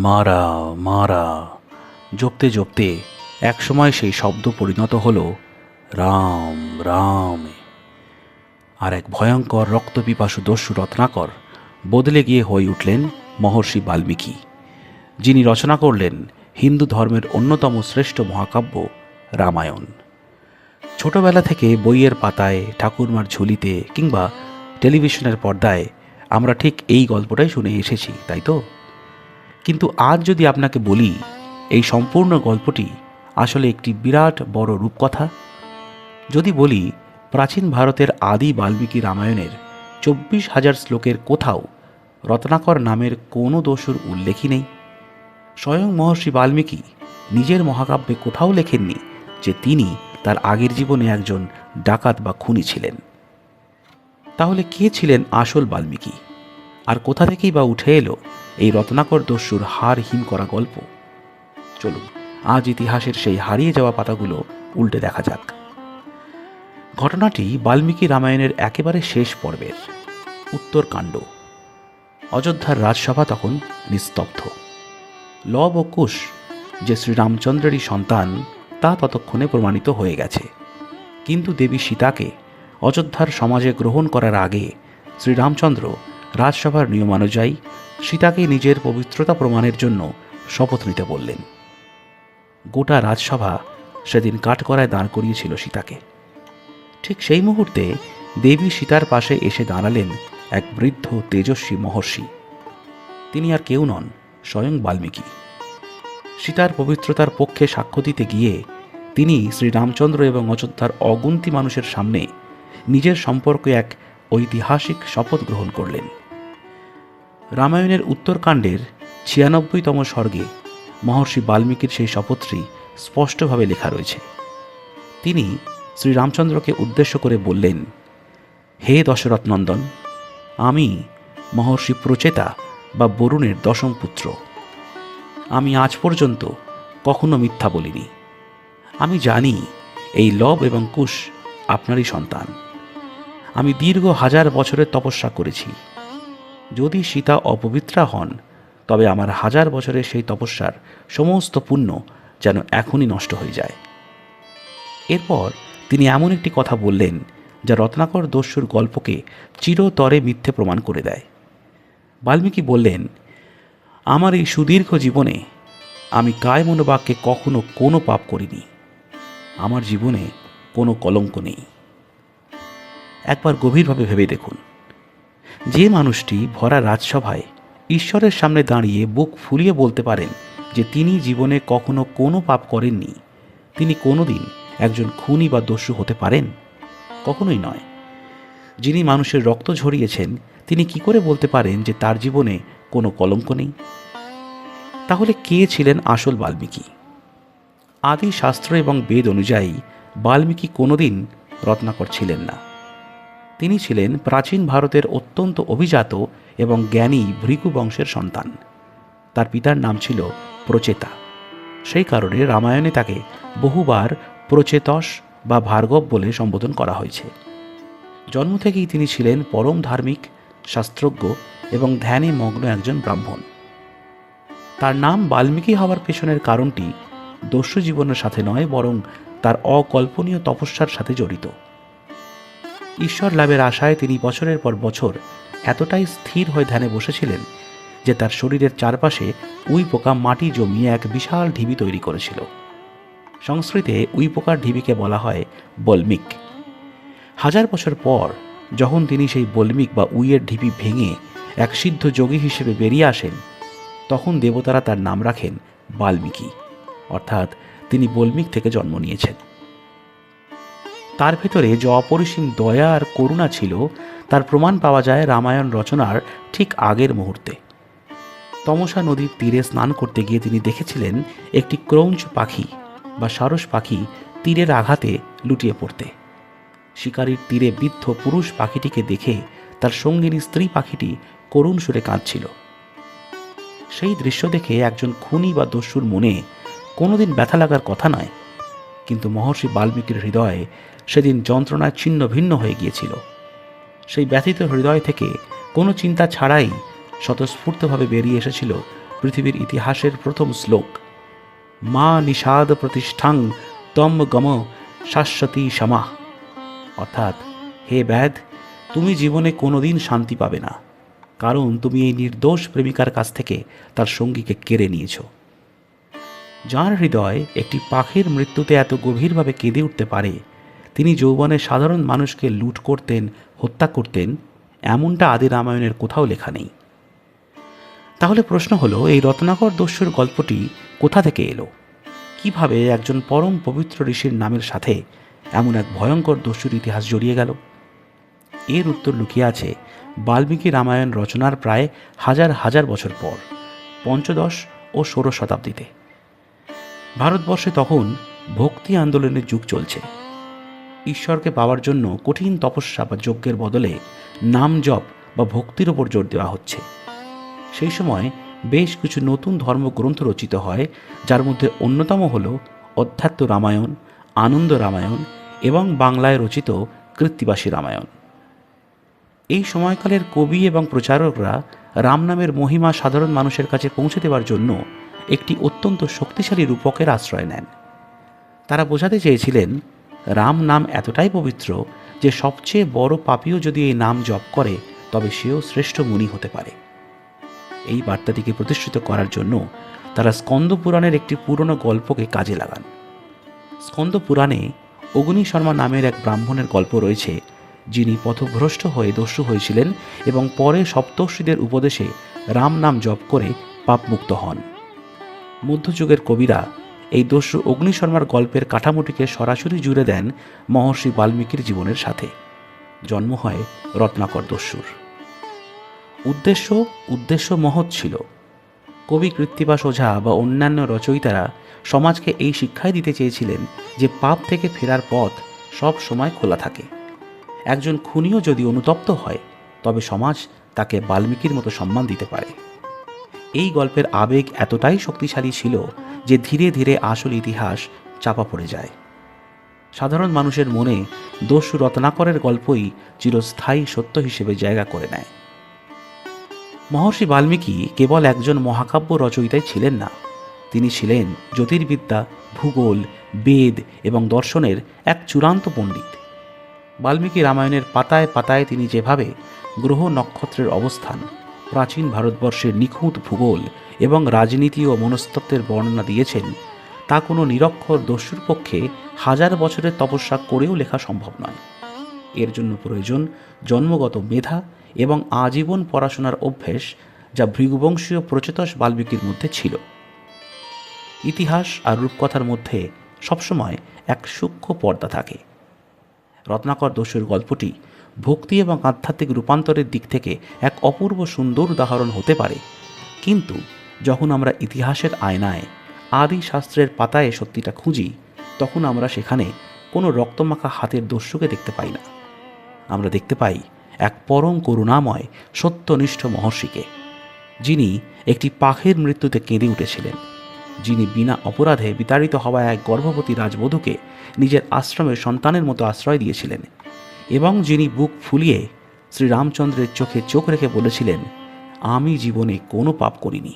মারা মারা জপতে জপতে একসময় সেই শব্দ পরিণত হল রাম রাম। আর এক ভয়ঙ্কর রক্তপিপাসু দস্যু রত্নাকর বদলে গিয়ে হয়ে উঠলেন মহর্ষি বাল্মীকি, যিনি রচনা করলেন হিন্দু ধর্মের অন্যতম শ্রেষ্ঠ মহাকাব্য রামায়ণ। ছোটবেলা থেকে বইয়ের পাতায়, ঠাকুরমার ঝুলিতে কিংবা টেলিভিশনের পর্দায় আমরা ঠিক এই গল্পটাই শুনে এসেছি, তাই তো? কিন্তু আজ যদি আপনাকে বলি এই সম্পূর্ণ গল্পটি আসলে একটি বিরাট বড় রূপকথা, যদি বলি প্রাচীন ভারতের আদি বাল্মীকি রামায়ণের 24,000 শ্লোকের কোথাও রত্নাকর নামের কোনো দোষের উল্লেখই নেই, স্বয়ং মহর্ষি বাল্মীকি নিজের মহাকাব্যে কোথাও লেখেননি যে তিনি তার আগের জীবনে একজন ডাকাত বা খুনি ছিলেন, তাহলে কে ছিলেন আসল বাল্মীকি? আর কোথা থেকেই বা উঠে এলো এই রত্নাকর দস্যুর হাড় হিম করা গল্প? চলুন আজ ইতিহাসের সেই হারিয়ে যাওয়া পাতাগুলো উল্টে দেখা যাক। ঘটনাটি বাল্মীকি রামায়ণের একেবারে শেষ পর্বের উত্তরকাণ্ড। অযোধ্যার রাজসভা তখন নিস্তব্ধ। লব ও কুশ যে শ্রীরামচন্দ্রেরই সন্তান তা ততক্ষণে প্রমাণিত হয়ে গেছে, কিন্তু দেবী সীতাকে অযোধ্যার সমাজে গ্রহণ করার আগে শ্রীরামচন্দ্র রাজসভার নিয়মানুযায়ী সীতাকে নিজের পবিত্রতা প্রমাণের জন্য শপথ নিতে বললেন। গোটা রাজসভা সেদিন কাঠগড়ায় দাঁড় করিয়েছিল সীতাকে। ঠিক সেই মুহূর্তে দেবী সীতার পাশে এসে দাঁড়ালেন এক বৃদ্ধ তেজস্বী মহর্ষি। তিনি আর কেউ নন, স্বয়ং বাল্মীকি। সীতার পবিত্রতার পক্ষে সাক্ষ্য দিতে গিয়ে তিনি শ্রীরামচন্দ্র এবং অযোধ্যার অগুন্তি মানুষের সামনে নিজের সম্পর্কে এক ঐতিহাসিক শপথ গ্রহণ করলেন। রামায়ণের উত্তরকাণ্ডের 96তম স্বর্গে মহর্ষি বাল্মীকির সেই শপথটি স্পষ্টভাবে লেখা রয়েছে। তিনি শ্রীরামচন্দ্রকে উদ্দেশ্য করে বললেন, হে দশরথ নন্দন, আমি মহর্ষি প্রচেতা বা বরুণের দশম পুত্র। আমি আজ পর্যন্ত কখনো মিথ্যা বলিনি। আমি জানি এই লব এবং কুশ আপনারই সন্তান। আমি দীর্ঘ 1000 বছরের তপস্যা করেছি। যদি সীতা অপবিত্রা হন তবে আমার 1000 বছরের সেই তপস্যার সমস্ত পুণ্য যেন এখনই নষ্ট হয়ে যায়। এরপর তিনি এমন একটি কথা বললেন যা রত্নাকর দস্যুর গল্পকে চিরতরে মিথ্যে প্রমাণ করে দেয়। বাল্মীকি বললেন, আমার এই সুদীর্ঘ জীবনে আমি কায় মনোবাক্যে কখনো কোনো পাপ করিনি। আমার জীবনে কোনো কলঙ্ক নেই। একবার গভীরভাবে ভেবে দেখুন, যে মানুষটি ভরা রাজসভায় ঈশ্বরের সামনে দাঁড়িয়ে বুক ফুলিয়ে বলতে পারেন যে তিনি জীবনে কখনো কোনো পাপ করেননি, তিনি কোনোদিন একজন খুনি বা দস্যু হতে পারেন? কখনোই নয়। যিনি মানুষের রক্ত ঝরিয়েছেন তিনি কি করে বলতে পারেন যে তার জীবনে কোনো কলঙ্ক নেই? তাহলে কে ছিলেন আসল বাল্মীকি? আদি শাস্ত্র এবং বেদ অনুযায়ী বাল্মীকি কোনোদিন রত্নাকর ছিলেন না। তিনি ছিলেন প্রাচীন ভারতের অত্যন্ত অভিজাত এবং জ্ঞানী ভৃগু বংশের সন্তান। তার পিতার নাম ছিল প্রচেতা। সেই কারণে রামায়ণে তাকে বহুবার প্রচেতস বা ভার্গব বলে সম্বোধন করা হয়েছে। জন্ম থেকেই তিনি ছিলেন পরম ধার্মিক, শাস্ত্রজ্ঞ এবং ধ্যানে মগ্ন একজন ব্রাহ্মণ। তার নাম বাল্মীকি হওয়ার পেছনের কারণটি দস্যু জীবনের সাথে নয়, বরং তার অকল্পনীয় তপস্যার সাথে জড়িত। ঈশ্বর লাভের আশায় তিনি বছরের পর বছর এতটাই স্থির হয়ে ধ্যানে বসেছিলেন যে তার শরীরের চারপাশে উইপোকা মাটি জমিয়ে এক বিশাল ঢিবি তৈরি করেছিল। সংস্কৃতে উইপোকার ঢিবিকে বলা হয় বল্মিক। 1000 বছর পর যখন তিনি সেই বল্মিক বা উইয়ের ঢিবি ভেঙে এক সিদ্ধ যোগী হিসেবে বেরিয়ে আসেন, তখন দেবতারা তার নাম রাখেন বাল্মীকি, অর্থাৎ তিনি বল্মিক থেকে জন্ম নিয়েছেন। তার ভেতরে যে অপরিসীম দয়া আর করুণা ছিল তার প্রমাণ পাওয়া যায় রামায়ণ রচনার ঠিক আগের মুহূর্তে। তমসা নদীর তীরে স্নান করতে গিয়ে তিনি দেখেছিলেন একটি ক্রৌঞ্চ পাখি বা সারস পাখি তীরের আঘাতে লুটিয়ে পড়তে। শিকারীর তীরে বৃদ্ধ পুরুষ পাখিটিকে দেখে তার সঙ্গিনী স্ত্রী পাখিটি করুণ সুরে কাঁদছিল। সেই দৃশ্য দেখে একজন খুনি বা দস্যুর মনে কোনোদিন ব্যথা লাগার কথা নয়, কিন্তু মহর্ষি বাল্মীকির হৃদয়ে সেদিন যন্ত্রণায় ছিন্ন ভিন্ন হয়ে গিয়েছিল। সেই ব্যথিত হৃদয় থেকে কোনো চিন্তা ছাড়াই স্বতঃস্ফূর্তভাবে বেরিয়ে এসেছিল পৃথিবীর ইতিহাসের প্রথম শ্লোক, মা নিষাদ প্রতিষ্ঠাং তম গম শাশ্বতী সমাহ, অর্থাৎ হে ব্যাধ, তুমি জীবনে কোনোদিন শান্তি পাবে না, কারণ তুমি এই নির্দোষ প্রেমিকার কাছ থেকে তার সঙ্গীকে কেড়ে নিয়েছ। যার হৃদয় একটি পাখির মৃত্যুতে এত গভীরভাবে কেঁদে উঠতে পারে, তিনি যৌবনে সাধারণ মানুষকে লুট করতেন, হত্যা করতেন, এমনটা আদি রামায়ণের কোথাও লেখা নেই। তাহলে প্রশ্ন হলো, এই রত্নাকর দস্যুর গল্পটি কোথা থেকে এলো? কিভাবে একজন পরম পবিত্র ঋষির নামের সাথে এমন এক ভয়ঙ্কর দস্যুর ইতিহাস জড়িয়ে গেল? এর উত্তর লুকিয়ে আছে বাল্মীকি রামায়ণ রচনার প্রায় হাজার হাজার বছর পর, পঞ্চদশ ও ষোড়শ শতাব্দীতে। ভারতবর্ষে তখন ভক্তি আন্দোলনের যুগ চলছে। ঈশ্বরকে পাওয়ার জন্য কঠিন তপস্যা বা যজ্ঞের বদলে নাম জপ বা ভক্তির ওপর জোর দেওয়া হচ্ছে। সেই সময় বেশ কিছু নতুন ধর্মগ্রন্থ রচিত হয়, যার মধ্যে অন্যতম হল অধ্যাত্ম রামায়ণ, আনন্দ রামায়ণ এবং বাংলায় রচিত কৃত্তিবাসী রামায়ণ। এই সময়কালের কবি এবং প্রচারকরা রাম নামের মহিমা সাধারণ মানুষের কাছে পৌঁছে দেওয়ার জন্য একটি অত্যন্ত শক্তিশালী রূপকের আশ্রয় নেন। তারা বোঝাতে চেয়েছিলেন, রাম নাম এতটাই পবিত্র যে সবচেয়ে বড় পাপীও যদি এই নাম জপ করে তবে সেও শ্রেষ্ঠ মুনি হতে পারে। এই বার্তাটিকে প্রতিষ্ঠিত করার জন্য তারা স্কন্দ পুরাণের একটি পুরনো গল্পকে কাজে লাগান। স্কন্দ পুরাণে অগ্নি শর্মা নামের এক ব্রাহ্মণের গল্প রয়েছে, যিনি পথভ্রষ্ট হয়ে দস্যু হয়েছিলেন এবং পরে সপ্তর্ষিদের উপদেশে রাম নাম জপ করে পাপমুক্ত হন। মধ্যযুগের কবিরা এই দস্যু অগ্নিশর্মার গল্পের কাঠামোটিকে সরাসরি জুড়ে দেন মহর্ষি বাল্মীকির জীবনের সাথে। জন্ম হয় রত্নাকর দস্যুর। উদ্দেশ্য মহৎ ছিল। কবি কৃত্তিবাস ওঝা বা অন্যান্য রচয়িতারা সমাজকে এই শিক্ষাই দিতে চেয়েছিলেন যে পাপ থেকে ফেরার পথ সব সময় খোলা থাকে। একজন খুনিও যদি অনুতপ্ত হয় তবে সমাজ তাকে বাল্মীকির মতো সম্মান দিতে পারে। এই গল্পের আবেগ এতটাই শক্তিশালী ছিল যে ধীরে ধীরে আসল ইতিহাস চাপা পড়ে যায়। সাধারণ মানুষের মনে দস্যু রত্নাকরের গল্পই চিরস্থায়ী সত্য হিসেবে জায়গা করে নেয়। মহর্ষি বাল্মীকি কেবল একজন মহাকাব্য রচয়িতাই ছিলেন না, তিনি ছিলেন জ্যোতির্বিদ্যা, ভূগোল, বেদ এবং দর্শনের এক চূড়ান্ত পণ্ডিত। বাল্মীকি রামায়ণের পাতায় পাতায় তিনি যেভাবে গ্রহ নক্ষত্রের অবস্থান, প্রাচীন ভারতবর্ষের নিখুঁত ভূগোল এবং রাজনীতি ও মনস্তত্ত্বের বর্ণনা দিয়েছেন, তা কোনো নিরক্ষর দস্যুর পক্ষে হাজার বছরের তপস্যা করেও লেখা সম্ভব নয়। এর জন্য প্রয়োজন জন্মগত মেধা এবং আজীবন পড়াশোনার অভ্যেস, যা ভৃগুবংশীয় প্রচেতস বাল্মীকির মধ্যে ছিল। ইতিহাস আর রূপকথার মধ্যে সবসময় এক সূক্ষ্ম পর্দা থাকে। রত্নাকর দস্যুর গল্পটি ভক্তি এবং আধ্যাত্মিক রূপান্তরের দিক থেকে এক অপূর্ব সুন্দর উদাহরণ হতে পারে, কিন্তু যখন আমরা ইতিহাসের আয়নায় আদি শাস্ত্রের পাতায় সত্যিটা খুঁজি, তখন আমরা সেখানে কোনো রক্তমাখা হাতের দস্যুকে দেখতে পাই না। আমরা দেখতে পাই এক পরম করুণাময় সত্যনিষ্ঠ মহর্ষিকে, যিনি একটি পাখির মৃত্যুতে কেঁদে উঠেছিলেন, যিনি বিনা অপরাধে বিতাড়িত হওয়া এক গর্ভবতী রাজবধূকে নিজের আশ্রমে সন্তানের মতো আশ্রয় দিয়েছিলেন, এবং যিনি বুক ফুলিয়ে শ্রীরামচন্দ্রের চোখে চোখ রেখে বলেছিলেন, আমি জীবনে কোনো পাপ করিনি।